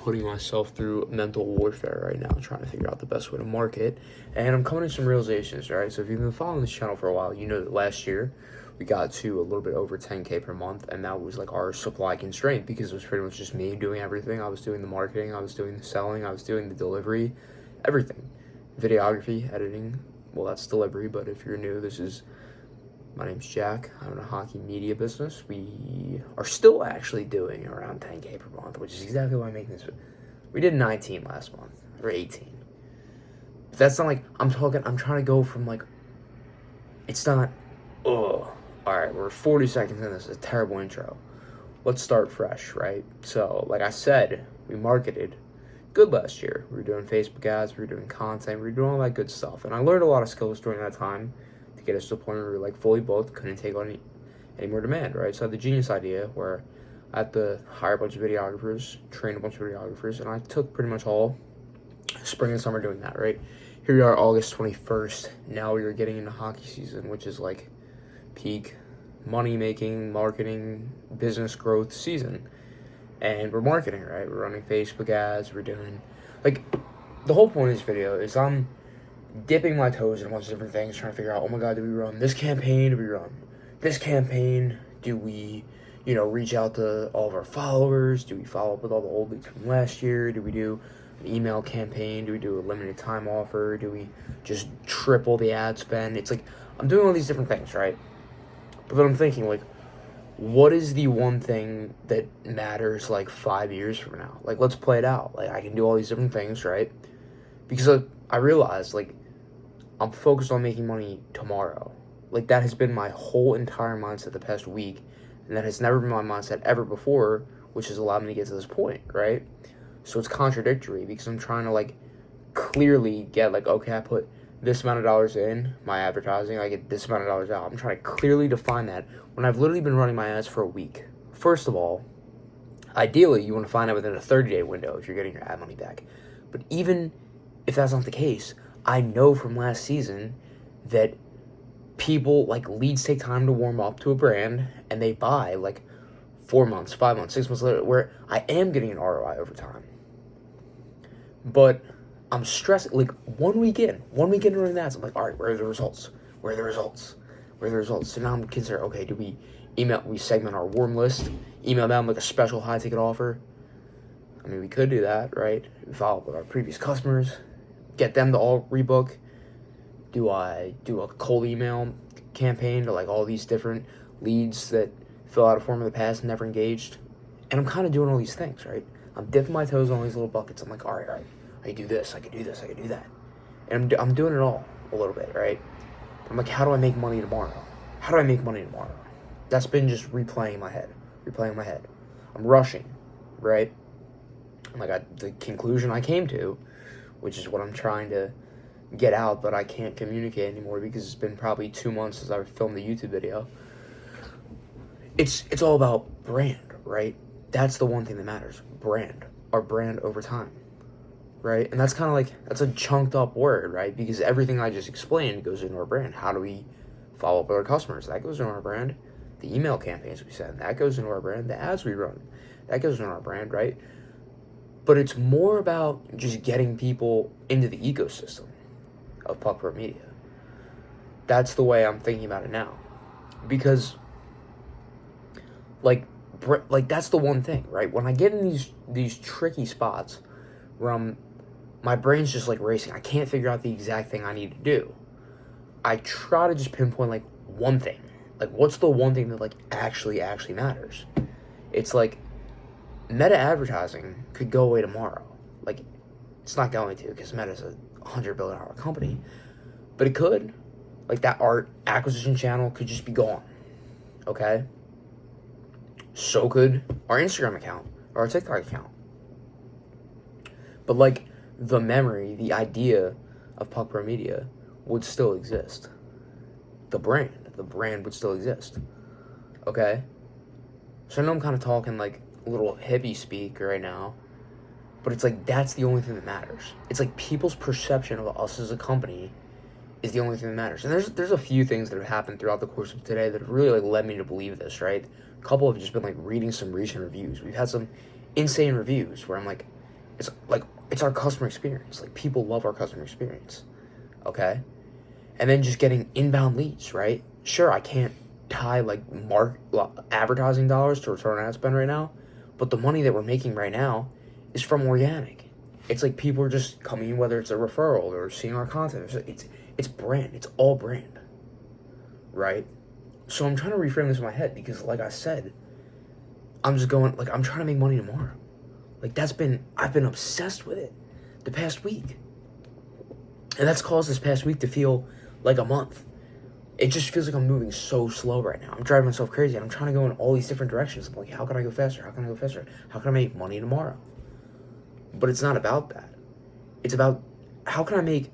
putting myself through mental warfare right now, trying to figure out the best way to market. And I'm coming to some realizations, right? So if you've been following this channel for a while, you know that last year we got to a little bit over 10K per month, and that was like our supply constraint because it was pretty much just me doing everything. I was doing the marketing, I was doing the selling, I was doing the delivery, everything. Videography, editing, well, that's delivery, but if you're new, my name's Jack. I own a hockey media business. We are still actually doing around 10K per month, which is exactly why I'm making this. We did 19 last month, or 18. But that's not like, I'm trying to go from like, it's not, alright, we're 40 seconds in this, it's a terrible intro. Let's start fresh, right? So, like I said, we marketed good last year. We were doing Facebook ads, we were doing content, we were doing all that good stuff. And I learned a lot of skills during that time to get us to the point where we were like fully booked, couldn't take on any more demand, right? So I had the genius idea where I had to hire a bunch of videographers, train a bunch of videographers, and I took pretty much all spring and summer doing that, right? Here we are, August 21st. Now we are getting into hockey season, which is like peak money-making, marketing, business growth season. And we're marketing, right? We're running Facebook ads, we're doing, like, the whole point of this video is I'm dipping my toes in a bunch of different things, trying to figure out, oh my god, do we run this campaign? Do we run this campaign? Do we, reach out to all of our followers? Do we follow up with all the old leads from last year? Do we do an email campaign? Do we do a limited time offer? Do we just triple the ad spend? It's like, I'm doing all these different things, right? But then I'm thinking, like, what is the one thing that matters, like, 5 years from now? Like, let's play it out. Like, I can do all these different things, right? Because I realized, like, I'm focused on making money tomorrow. Like, that has been my whole entire mindset the past week, and that has never been my mindset ever before, which has allowed me to get to this point, right? So it's contradictory because I'm trying to, like, clearly get, like, okay, I put this amount of dollars in my advertising, I get this amount of dollars out. I'm trying to clearly define that when I've literally been running my ads for a week. First of all, ideally, you want to find out within a 30-day window if you're getting your ad money back. But even if that's not the case, I know from last season that people, like, leads take time to warm up to a brand, and they buy, like, 4 months, 5 months, 6 months later, where I am getting an ROI over time. But I'm stressed, like, 1 week in running ads, I'm like, all right, where are the results? So now I'm considering, okay, do we segment our warm list, email them like a special high ticket offer? I mean, we could do that, right? We follow up with our previous customers, get them to all rebook. Do I do a cold email campaign to, like, all these different leads that fill out a form in the past and never engaged? And I'm kind of doing all these things, right? I'm dipping my toes in all these little buckets. I'm like, all right, I can do this, I can do this, I can do that. And I'm doing it all a little bit, right? I'm like, how do I make money tomorrow? That's been just replaying in my head. I'm rushing, right? Like, the conclusion I came to, which is what I'm trying to get out, but I can't communicate anymore because it's been probably 2 months since I filmed the YouTube video. It's all about brand, right? That's the one thing that matters. Brand. Our brand over time, right? And that's kind of like, that's a chunked up word, right? Because everything I just explained goes into our brand. How do we follow up with our customers? That goes into our brand. The email campaigns we send, that goes into our brand. The ads we run, that goes into our brand, right? But it's more about just getting people into the ecosystem of Puck Pro Media. That's the way I'm thinking about it now. Because, like that's the one thing, right? When I get in these tricky spots where my brain's just, like, racing, I can't figure out the exact thing I need to do, I try to just pinpoint, like, one thing. Like, what's the one thing that, like, actually matters? It's like, Meta advertising could go away tomorrow. Like, it's not going to, because Meta's a $100 billion company. But it could. Like, that art acquisition channel could just be gone. Okay? So could our Instagram account or our TikTok account. But, like, the memory, the idea of Puck Pro Media would still exist. The brand would still exist. Okay? So I know I'm kind of talking, like, a little hippie speak right now, but it's like, that's the only thing that matters. It's like people's perception of us as a company is the only thing that matters. And there's a few things that have happened throughout the course of today that have really, like, led me to believe this, right? A couple have just been, like, reading some recent reviews. We've had some insane reviews where I'm like, It's like, it's our customer experience. Like, people love our customer experience, okay? And then just getting inbound leads, right? Sure, I can't tie like advertising dollars to return on ad spend right now, but the money that we're making right now is from organic. It's like people are just coming in, whether it's a referral or seeing our content. It's brand. It's all brand, right? So I'm trying to reframe this in my head because, like I said, I'm just going, like, I'm trying to make money tomorrow. Like, I've been obsessed with it the past week. And that's caused this past week to feel like a month. It just feels like I'm moving so slow right now. I'm driving myself crazy, and I'm trying to go in all these different directions. I'm like, how can I go faster? How can I go faster? How can I make money tomorrow? But it's not about that. It's about, how can I make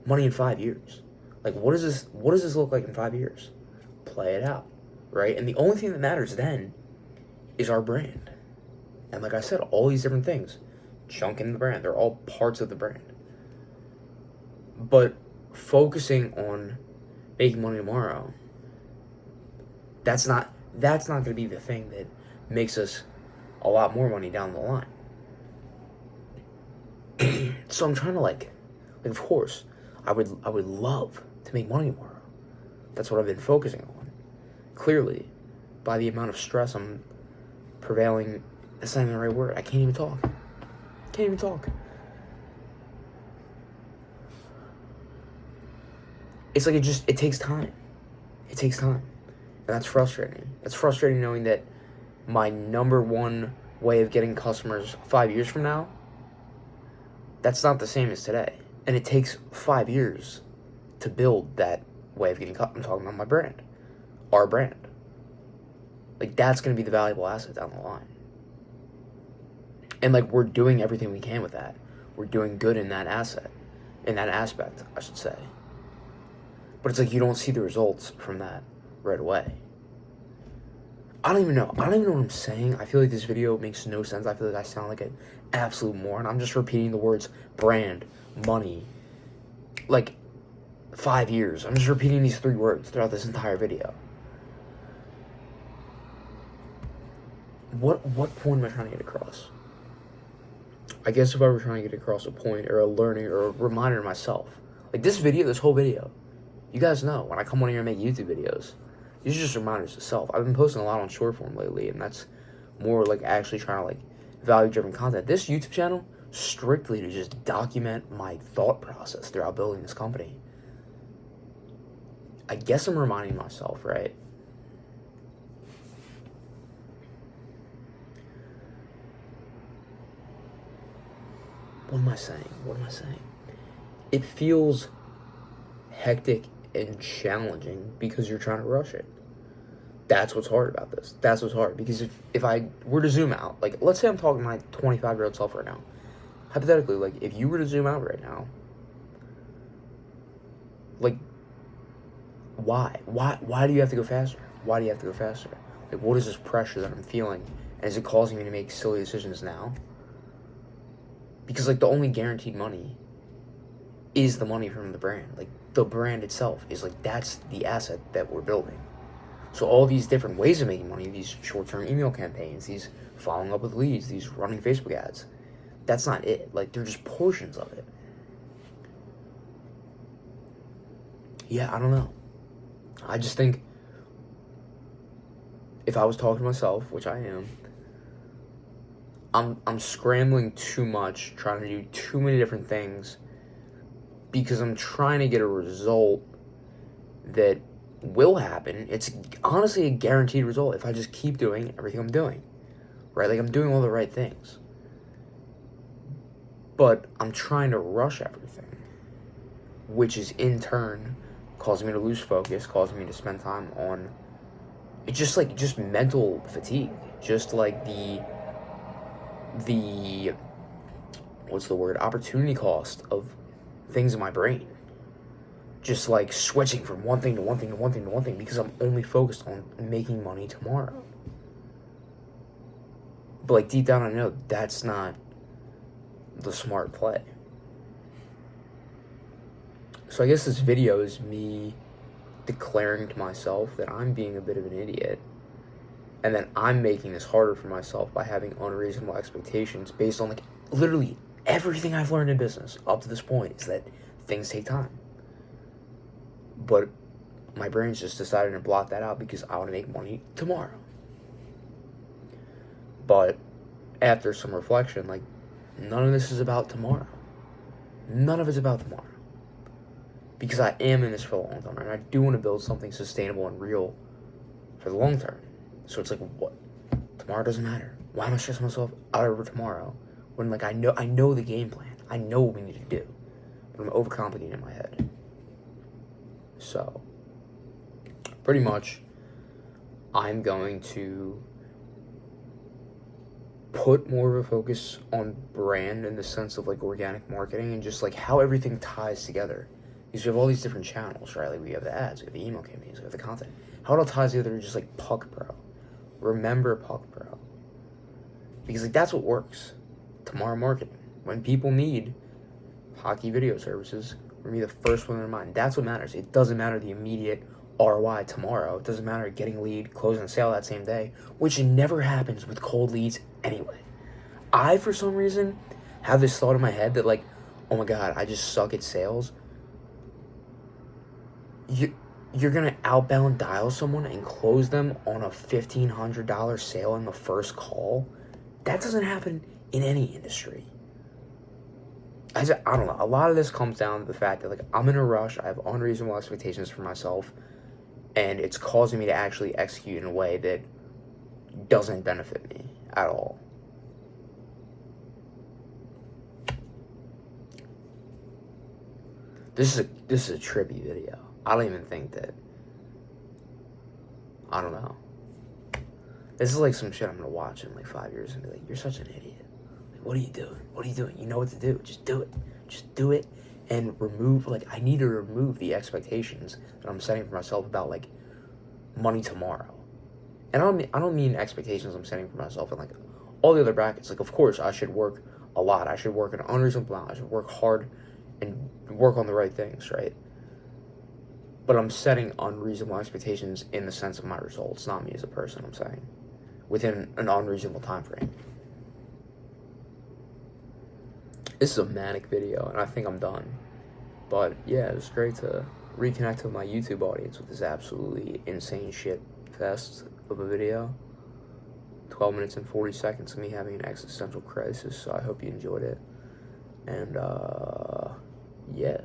money in 5 years? Like, what does this look like in 5 years? Play it out, right? And the only thing that matters then is our brand. And like I said, all these different things chunk in the brand. They're all parts of the brand. But focusing on making money tomorrow, that's not going to be the thing that makes us a lot more money down the line. So I'm trying to like of course, I would love to make money tomorrow. That's what I've been focusing on. Clearly, by the amount of stress I'm prevailing, that's not even the right word. I can't even talk. It's like it takes time. It takes time. And that's frustrating. It's frustrating knowing that my number one way of getting customers 5 years from now, that's not the same as today. And it takes 5 years to build that way of getting customers. I'm talking about my brand. Our brand. Like, that's going to be the valuable asset down the line. And, like, we're doing everything we can with that. We're doing good in that asset. In that aspect, I should say. But it's like you don't see the results from that right away. I don't even know what I'm saying. I feel like this video makes no sense. I feel like I sound like an absolute moron. I'm just repeating the words brand, money, like 5 years. I'm just repeating these 3 words throughout this entire video. What point am I trying to get across? I guess if I were trying to get across a point or a learning or a reminder to myself, like this whole video, you guys know when I come on here and make YouTube videos, these are just reminders to self. I've been posting a lot on short form lately, and that's more like actually trying to like value-driven content. This YouTube channel, strictly to just document my thought process throughout building this company. I guess I'm reminding myself, right? What am I saying? It feels hectic and challenging because you're trying to rush it. That's what's hard about this. That's what's hard. Because if I were to zoom out, like, let's say I'm talking to my 25-year-old self right now. Hypothetically, like, if you were to zoom out right now, like, why? Why do you have to go faster? Why do you have to go faster? Like, what is this pressure that I'm feeling? And is it causing me to make silly decisions now? Because, like, the only guaranteed money is the money from the brand. Like, the brand itself is, like, that's the asset that we're building. So all these different ways of making money, these short-term email campaigns, these following up with leads, these running Facebook ads, that's not it. Like, they're just portions of it. Yeah, I don't know. I just think if I was talking to myself, which I am, I'm scrambling too much, trying to do too many different things because I'm trying to get a result that will happen. It's honestly a guaranteed result if I just keep doing everything I'm doing, right? Like, I'm doing all the right things, but I'm trying to rush everything, which is in turn causing me to lose focus, causing me to spend time on it's just mental fatigue, just like the what's the word, opportunity cost of things in my brain, just like switching from one thing to one thing to one thing to one thing because I'm only focused on making money tomorrow. But like deep down I know that's not the smart play. So I guess this video is me declaring to myself that I'm being a bit of an idiot, and then I'm making this harder for myself by having unreasonable expectations based on like literally everything I've learned in business up to this point is that things take time. But my brain's just decided to block that out because I want to make money tomorrow. But after some reflection, like, none of this is about tomorrow. None of it's about tomorrow. Because I am in this for the long term, and I do want to build something sustainable and real for the long term. So it's like, what? Tomorrow doesn't matter. Why am I stressing myself out over tomorrow when, like, I know the game plan. I know what we need to do. But I'm overcomplicating in my head. So, pretty much, I'm going to put more of a focus on brand in the sense of, like, organic marketing and just, like, how everything ties together. Because you have all these different channels, right? Like, we have the ads, we have the email campaigns, we have the content. How it all ties together is just like Puck Bro. Remember Puck Bro. Because, like, that's what works. Tomorrow marketing. When people need hockey video services, we're going to be the first one in their mind. That's what matters. It doesn't matter the immediate ROI tomorrow. It doesn't matter getting a lead, closing a sale that same day, which never happens with cold leads anyway. I, for some reason, have this thought in my head that, like, oh my God, I just suck at sales. You're going to outbound dial someone and close them on a $1,500 sale in the first call? That doesn't happen in any industry. I don't know. A lot of this comes down to the fact that, like, I'm in a rush. I have unreasonable expectations for myself, and it's causing me to actually execute in a way that doesn't benefit me at all. This is a trippy video. I don't even think that, I don't know. This is like some shit I'm gonna watch in like 5 years and be like, you're such an idiot. Like, what are you doing? What are you doing? You know what to do. Just do it. Just do it and remove, like, I need to remove the expectations that I'm setting for myself about, like, money tomorrow. And I don't mean expectations I'm setting for myself and, like, all the other brackets. Like, of course, I should work a lot. I should work an unreasonable amount. I should work hard and work on the right things, right? But I'm setting unreasonable expectations in the sense of my results, not me as a person, I'm saying, within an unreasonable time frame. This is a manic video, and I think I'm done. But yeah, it was great to reconnect with my YouTube audience with this absolutely insane shit fest of a video. 12 minutes and 40 seconds of me having an existential crisis, so I hope you enjoyed it. And, yeah.